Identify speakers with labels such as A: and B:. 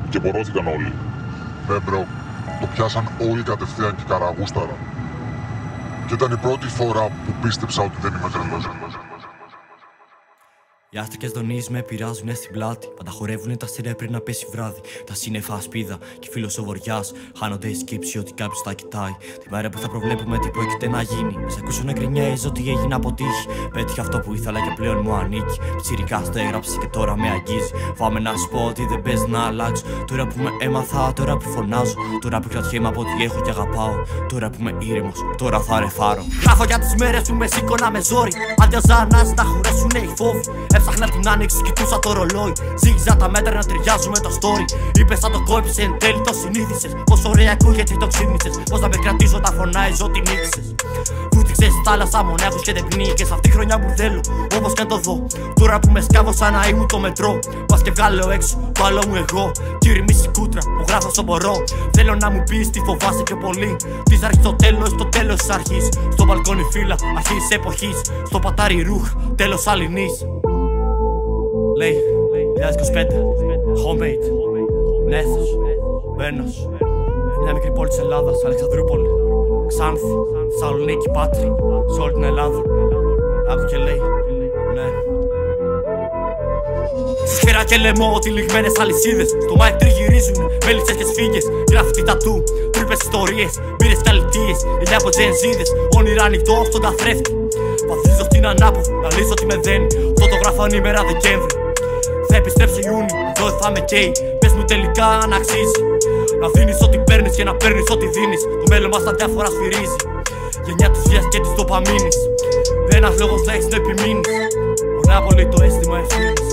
A: Και πορώθηκαν όλοι.
B: Ναι, μπρο, το πιάσαν όλοι κατευθείαν και καραγούσταρα. Και ήταν η πρώτη φορά που πίστεψα ότι δεν είμαι τρελός.
C: Οι άστρικες δονήσεις με πειράζουνε στην πλάτη. Πάντα χορεύουνε τα αστέρια πριν να πέσει βράδυ. Τα σύννεφα ασπίδα και φίλος ο βοριάς. Χάνονται η σκέψη ότι κάποιος τα κοιτάει. Τη μέρα που θα προβλέπουμε τι πρόκειται να γίνει. Με σε ακούσω να γκρινιάζεις ότι έγινε από τύχη. Πέτυχα αυτό που ήθελα και πλέον μου ανήκει. Ψηρικά στο έγραψε και τώρα με αγγίζει. Φάμε να σου πω ότι δεν παίζει να αλλάξω. Τώρα που με έμαθα, τώρα που φωνάζω. Τώρα που κρατιέμαι από ό,τι έχω και αγαπάω. Τώρα που είμαι ήρεμος, τώρα θα ρεφάρω. Γράφω για τις μέρες που με σήκωνα με ζόρι. Άντιαζα να τα χωρέσουνε οι φόβοι. Έψαχνα την άνοιξη, κοιτούσα το ρολόι. Ζήγιζα τα μέτρα να ταιριάζουν με το story. Είπες θα το κόψεις, εν τέλει το συνήθισες. Πόσο ωραία ακούγεται το ξύπνησες. Πώς να με κρατήσω, τα φωνάζεις ό,τι νίξες. Βούτυξες στη θάλασσα μονάχους και δεν πνίγηκες. Αυτή η χρονιά που θέλω, όπως και αν το δω. Τώρα που με σκάβω σαν να ήμουν το μετρό. Πας και βγάλω έξω, το άλλο μου εγώ. Κι ηρεμήσει κούτρα που γράφω όσο μπορώ. Θέλω να μου πεις τι φοβάσαι πιο πολύ. Της αρχής στο τέλος, στο τέλος της αρχής. Στο μπαλκόνι φύλλα, αρχής εποχής. Στο πατάρι ρούχ, τέλος αλληνής. Λέει 2025, homemade, Νέθος, Μπένος. Μια μικρή πόλη της Ελλάδας, Αλεξανδρούπολη, Ξάνθη, Θεσσαλονίκη, Πάτρη, σε όλη την Ελλάδα. Άκου και λέει, ναι. Σφαίρα και λαιμό, τυλιγμένες αλυσίδες. Στο μάικ τριγυρίζουν μέλισσες και σφίγγες. Γράφτη τατού, τρύπες ιστορίες, μπύρες και αλητίες. Ελιά από τζενζίδες, όνειρα ανοιχτό στον καθρέφτη. Βαθίζω στην ανάποδο, να λύσω τι με δένει. Φωτογράφω ανήμερα Δεκέμβρη. Θα επιστρέψω Ιούνιο, εδώ θα με καίει. Πες μου τελικά αν αξίζει. Να δίνεις ό,τι παίρνεις και να παίρνεις ό,τι δίνεις. Το μέλλον μας τα διάφορα σφυρίζει. Γενιά της βίας και της δοπαμίνης. Ένας λόγος να έχεις να επιμείνεις. Πονά πολύ το αίσθημα ευθύνης.